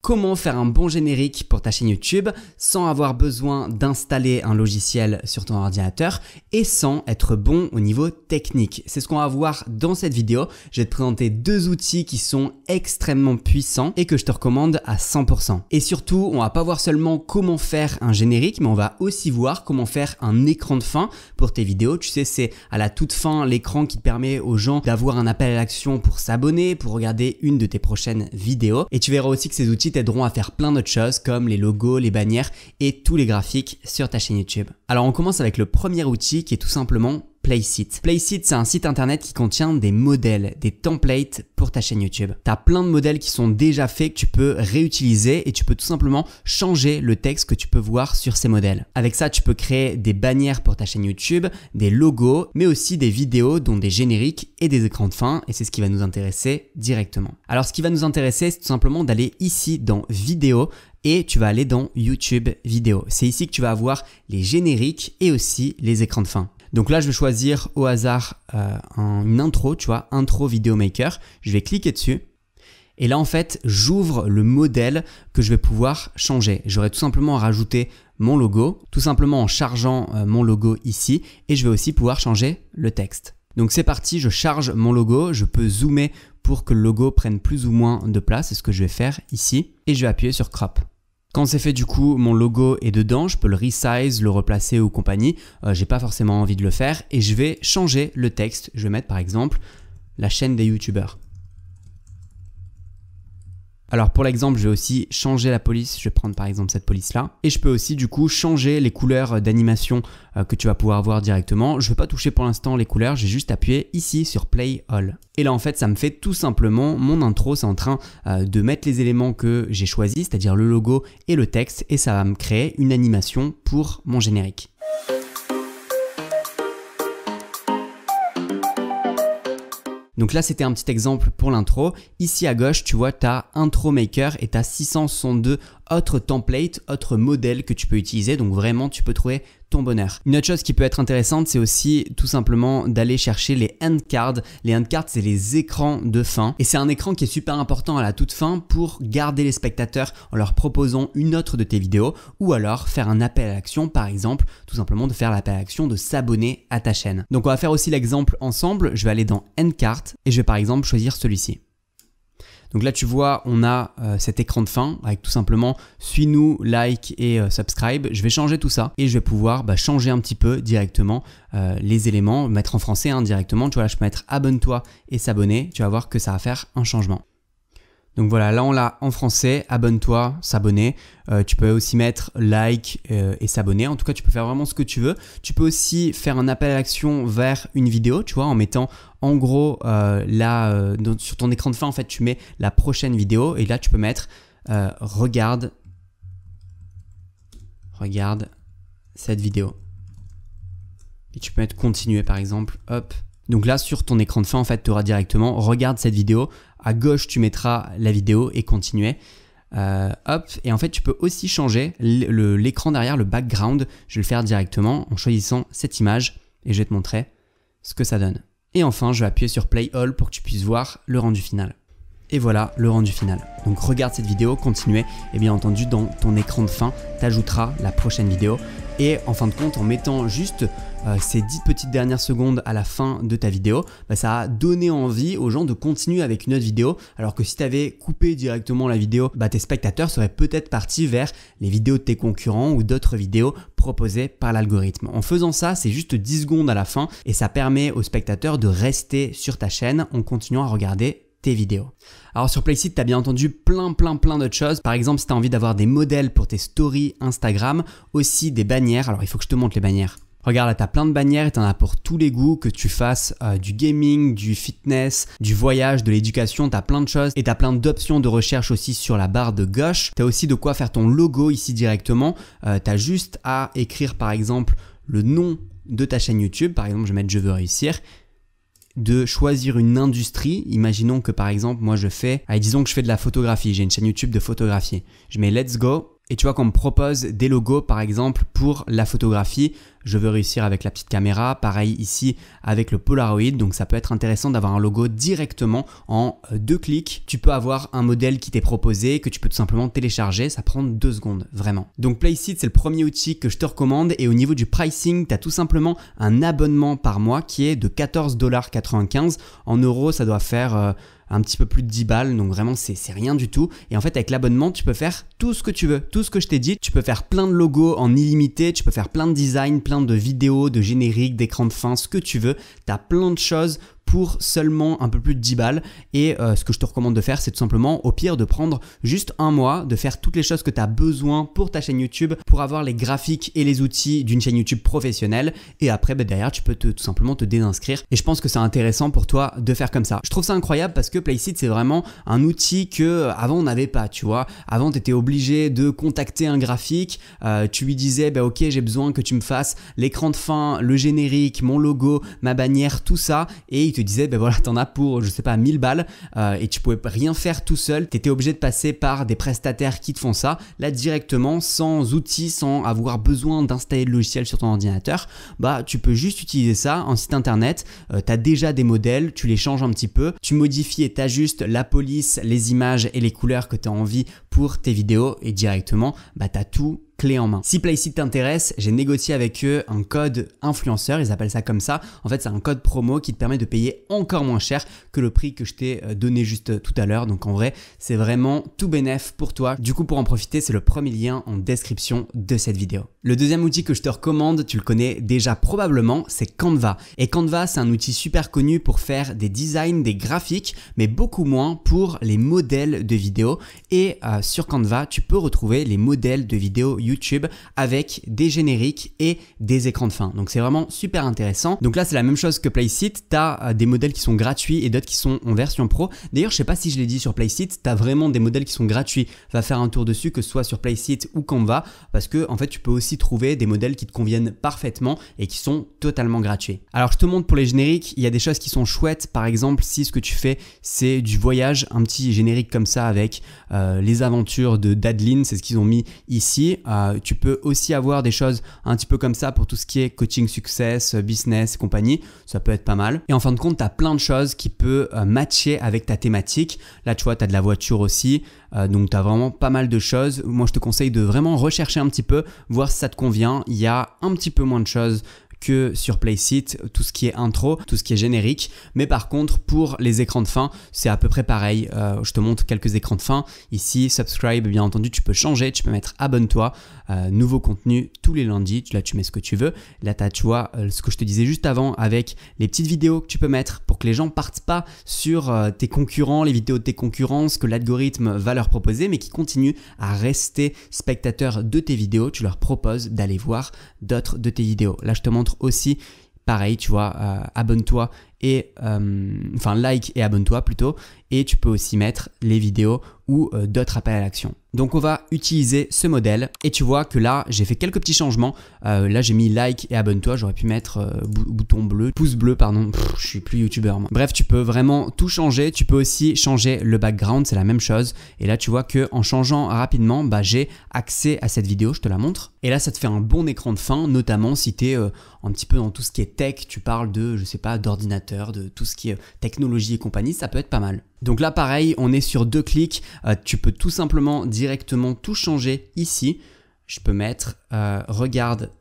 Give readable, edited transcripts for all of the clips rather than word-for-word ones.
Comment faire un bon générique pour ta chaîne YouTube sans avoir besoin d'installer un logiciel sur ton ordinateur et sans être bon au niveau technique. C'est ce qu'on va voir dans cette vidéo. Je vais te présenter deux outils qui sont extrêmement puissants et que je te recommande à 100%. Et surtout, on va pas voir seulement comment faire un générique, mais on va aussi voir comment faire un écran de fin pour tes vidéos. Tu sais, c'est à la toute fin l'écran qui te permet aux gens d'avoir un appel à l'action pour s'abonner, pour regarder une de tes prochaines vidéos. Et tu verras aussi que ces outils t'aideront à faire plein d'autres choses comme les logos, les bannières et tous les graphiques sur ta chaîne YouTube. Alors on commence avec le premier outil qui est tout simplement Placeit. Placeit, c'est un site internet qui contient des modèles, des templates pour ta chaîne YouTube. Tu as plein de modèles qui sont déjà faits que tu peux réutiliser et tu peux tout simplement changer le texte que tu peux voir sur ces modèles. Avec ça, tu peux créer des bannières pour ta chaîne YouTube, des logos, mais aussi des vidéos dont des génériques et des écrans de fin et c'est ce qui va nous intéresser directement. Alors ce qui va nous intéresser, c'est tout simplement d'aller ici dans Vidéo et tu vas aller dans YouTube Vidéo. C'est ici que tu vas avoir les génériques et aussi les écrans de fin. Donc là, je vais choisir au hasard une intro, tu vois, intro Video Maker. Je vais cliquer dessus. Et là, en fait, j'ouvre le modèle que je vais pouvoir changer. J'aurai tout simplement à rajouter mon logo, tout simplement en chargeant mon logo ici. Et je vais aussi pouvoir changer le texte. Donc c'est parti, je charge mon logo. Je peux zoomer pour que le logo prenne plus ou moins de place. C'est ce que je vais faire ici. Et je vais appuyer sur Crop. Quand c'est fait du coup, mon logo est dedans, je peux le resize, le replacer ou compagnie. J'ai pas forcément envie de le faire et je vais changer le texte. Je vais mettre par exemple la chaîne des youtubeurs. Alors pour l'exemple, je vais aussi changer la police. Je vais prendre par exemple cette police-là. Et je peux aussi du coup changer les couleurs d'animation que tu vas pouvoir voir directement. Je ne vais pas toucher pour l'instant les couleurs, j'ai juste appuyé ici sur Play All. Et là en fait, ça me fait tout simplement mon intro. C'est en train de mettre les éléments que j'ai choisis, c'est-à-dire le logo et le texte. Et ça va me créer une animation pour mon générique. Donc là, c'était un petit exemple pour l'intro. Ici à gauche, tu vois, tu as Intro Maker et tu as 662 autres templates, autres modèles que tu peux utiliser. Donc vraiment, tu peux trouver ton bonheur. Une autre chose qui peut être intéressante, c'est aussi tout simplement d'aller chercher les end cards. Les end cards, c'est les écrans de fin. Et c'est un écran qui est super important à la toute fin pour garder les spectateurs en leur proposant une autre de tes vidéos ou alors faire un appel à l'action, par exemple, tout simplement de faire l'appel à l'action de s'abonner à ta chaîne. Donc on va faire aussi l'exemple ensemble. Je vais aller dans end card et je vais par exemple choisir celui-ci. Donc là, tu vois, on a cet écran de fin avec tout simplement suis-nous, like et subscribe. Je vais changer tout ça et je vais pouvoir changer un petit peu directement les éléments, mettre en français directement. Tu vois, là, je peux mettre abonne-toi et s'abonner. Tu vas voir que ça va faire un changement. Donc voilà, là on l'a en français, abonne-toi, s'abonner. Tu peux aussi mettre like et s'abonner. En tout cas, tu peux faire vraiment ce que tu veux. Tu peux aussi faire un appel à l'action vers une vidéo, tu vois, en mettant en gros là sur ton écran de fin, en fait, tu mets la prochaine vidéo et là tu peux mettre regarde cette vidéo. Et tu peux mettre continuer par exemple, hop. Donc là sur ton écran de fin, en fait, tu auras directement regarde cette vidéo. À gauche, tu mettras la vidéo et continuer. Hop. Et en fait, tu peux aussi changer l'écran derrière, le background. Je vais le faire directement en choisissant cette image et je vais te montrer ce que ça donne. Et enfin, je vais appuyer sur Play All pour que tu puisses voir le rendu final. Et voilà le rendu final. Donc regarde cette vidéo, continuer et bien entendu dans ton écran de fin, tu ajouteras la prochaine vidéo. Et en fin de compte, en mettant juste ces 10 petites dernières secondes à la fin de ta vidéo, ça a donné envie aux gens de continuer avec une autre vidéo. Alors que si tu avais coupé directement la vidéo, tes spectateurs seraient peut-être partis vers les vidéos de tes concurrents ou d'autres vidéos proposées par l'algorithme. En faisant ça, c'est juste 10 secondes à la fin et ça permet aux spectateurs de rester sur ta chaîne en continuant à regarder tes vidéos. Alors sur Placeit, tu as bien entendu plein d'autres choses. Par exemple, si tu as envie d'avoir des modèles pour tes stories Instagram, aussi des bannières. Alors il faut que je te montre les bannières. Regarde, là, tu as plein de bannières et tu en as pour tous les goûts, que tu fasses du gaming, du fitness, du voyage, de l'éducation, tu as plein de choses et tu as plein d'options de recherche aussi sur la barre de gauche. Tu as aussi de quoi faire ton logo ici directement. Tu as juste à écrire par exemple le nom de ta chaîne YouTube. Par exemple, je vais mettre je veux réussir. De choisir une industrie. Imaginons que par exemple, moi disons que je fais de la photographie. J'ai une chaîne YouTube de photographie. Je mets let's go Et tu vois qu'on me propose des logos par exemple pour la photographie. Je veux réussir avec la petite caméra, pareil ici avec le Polaroid, donc ça peut être intéressant d'avoir un logo directement en 2 clics. Tu peux avoir un modèle qui t'est proposé, que tu peux tout simplement télécharger, ça prend 2 secondes, vraiment. Donc Placeit, c'est le premier outil que je te recommande et au niveau du pricing, tu as tout simplement un abonnement par mois qui est de 14,95 $. En euros, ça doit faire un petit peu plus de 10 balles, donc vraiment c'est rien du tout. Et en fait avec l'abonnement tu peux faire tout ce que tu veux, tout ce que je t'ai dit. Tu peux faire plein de logos en illimité, tu peux faire plein de designs, plein de vidéos, de génériques, d'écrans de fin, ce que tu veux. Tu as plein de choses pour seulement un peu plus de 10 balles et ce que je te recommande de faire, c'est tout simplement au pire de prendre juste un mois, de faire toutes les choses que tu as besoin pour ta chaîne YouTube, pour avoir les graphiques et les outils d'une chaîne YouTube professionnelle et après derrière tu peux tout simplement te désinscrire et je pense que c'est intéressant pour toi de faire comme ça. Je trouve ça incroyable parce que Placeit, c'est vraiment un outil que avant on n'avait pas, tu vois. Avant tu étais obligé de contacter un graphique, tu lui disais ok, j'ai besoin que tu me fasses l'écran de fin, le générique, mon logo, ma bannière, tout ça, et il te disait voilà, t'en as pour je sais pas 1000 balles et tu pouvais rien faire tout seul, tu étais obligé de passer par des prestataires qui te font ça. Là directement, sans outils, sans avoir besoin d'installer le logiciel sur ton ordinateur, tu peux juste utiliser ça, un site internet, tu as déjà des modèles, tu les changes un petit peu, tu modifies et t'ajustes la police, les images et les couleurs que tu as envie pour tes vidéos et directement tu as tout clé en main. Si Placeit t'intéresse, j'ai négocié avec eux un code influenceur, ils appellent ça comme ça. En fait, c'est un code promo qui te permet de payer encore moins cher que le prix que je t'ai donné juste tout à l'heure. Donc en vrai, c'est vraiment tout bénef pour toi. Du coup, pour en profiter, c'est le premier lien en description de cette vidéo. Le deuxième outil que je te recommande, tu le connais déjà probablement, c'est Canva. Et Canva, c'est un outil super connu pour faire des designs, des graphiques, mais beaucoup moins pour les modèles de vidéos. Et sur Canva, tu peux retrouver les modèles de vidéos YouTube avec des génériques et des écrans de fin. Donc c'est vraiment super intéressant. Donc là c'est la même chose que Placeit, tu as des modèles qui sont gratuits et d'autres qui sont en version pro. D'ailleurs je sais pas si je l'ai dit sur Placeit, tu as vraiment des modèles qui sont gratuits. Va faire un tour dessus, que ce soit sur Placeit ou Canva, parce que en fait tu peux aussi trouver des modèles qui te conviennent parfaitement et qui sont totalement gratuits. Alors je te montre pour les génériques, il y a des choses qui sont chouettes. Par exemple, si ce que tu fais c'est du voyage, un petit générique comme ça avec les aventures de Dadeline, c'est ce qu'ils ont mis ici. Tu peux aussi avoir des choses un petit peu comme ça pour tout ce qui est coaching success, business et compagnie. Ça peut être pas mal. Et en fin de compte, tu as plein de choses qui peuvent matcher avec ta thématique. Là, tu vois, tu as de la voiture aussi. Donc, tu as vraiment pas mal de choses. Moi, je te conseille de vraiment rechercher un petit peu, voir si ça te convient. Il y a un petit peu moins de choses que sur Placeit, tout ce qui est intro, tout ce qui est générique. Mais par contre, pour les écrans de fin, c'est à peu près pareil. Je te montre quelques écrans de fin. Ici, subscribe, bien entendu, tu peux changer, tu peux mettre abonne-toi, nouveau contenu tous les lundis. Là, tu mets ce que tu veux. Là, tu vois ce que je te disais juste avant avec les petites vidéos que tu peux mettre pour que les gens partent pas sur tes concurrents, les vidéos de tes concurrents, ce que l'algorithme va leur proposer, mais qui continuent à rester spectateurs de tes vidéos. Tu leur proposes d'aller voir d'autres de tes vidéos. Là, je te montre aussi pareil, tu vois, abonne-toi et like et abonne-toi plutôt, et tu peux aussi mettre les vidéos ou d'autres appels à l'action. Donc on va utiliser ce modèle et tu vois que là j'ai fait quelques petits changements. Là j'ai mis like et abonne-toi, j'aurais pu mettre bouton bleu, pouce bleu pardon, je suis plus youtubeur moi. Bref, tu peux vraiment tout changer. Tu peux aussi changer le background, c'est la même chose. Et là tu vois que en changeant rapidement, j'ai accès à cette vidéo, je te la montre. Et là ça te fait un bon écran de fin, notamment si tu es un petit peu dans tout ce qui est tech, tu parles de, je sais pas, d'ordinateur, de tout ce qui est technologie et compagnie, ça peut être pas mal. Donc là pareil, on est sur 2 clics, tu peux tout simplement directement tout changer ici. Je peux mettre regarde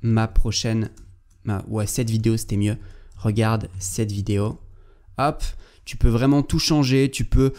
ma prochaine, cette vidéo c'était mieux, regarde cette vidéo, hop, tu peux vraiment tout changer, tu peux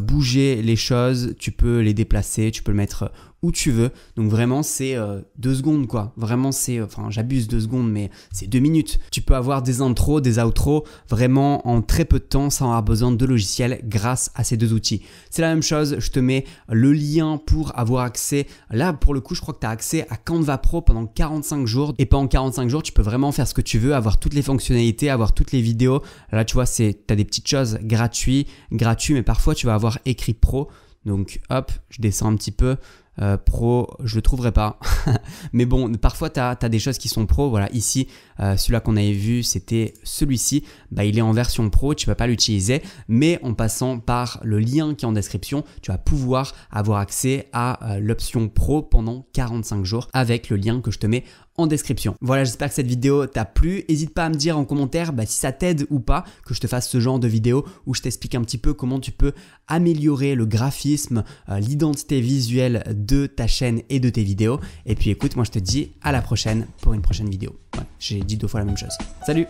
bouger les choses, tu peux les déplacer, tu peux le mettre où tu veux. Donc vraiment c'est 2 secondes quoi, vraiment c'est, j'abuse 2 secondes mais c'est 2 minutes. Tu peux avoir des intros, des outros vraiment en très peu de temps sans avoir besoin de logiciel grâce à ces 2 outils. C'est la même chose, je te mets le lien pour avoir accès. Là pour le coup je crois que tu as accès à Canva Pro pendant 45 jours et pendant 45 jours tu peux vraiment faire ce que tu veux, avoir toutes les fonctionnalités, avoir toutes les vidéos. Là tu vois tu as des petites choses gratuites mais parfois tu vas avoir écrit pro. Donc hop, je descends un petit peu, pro, je le trouverai pas. Mais bon, parfois tu as des choses qui sont pro. Voilà, ici, celui-là qu'on avait vu, c'était celui-ci. Bah, il est en version pro, tu ne peux pas l'utiliser. Mais en passant par le lien qui est en description, tu vas pouvoir avoir accès à l'option pro pendant 45 jours avec le lien que je te mets en description. Voilà, j'espère que cette vidéo t'a plu. N'hésite pas à me dire en commentaire si ça t'aide ou pas que je te fasse ce genre de vidéo où je t'explique un petit peu comment tu peux améliorer le graphisme, l'identité visuelle de ta chaîne et de tes vidéos. Et puis écoute, moi je te dis à la prochaine pour une prochaine vidéo. Ouais, j'ai dit 2 fois la même chose. Salut!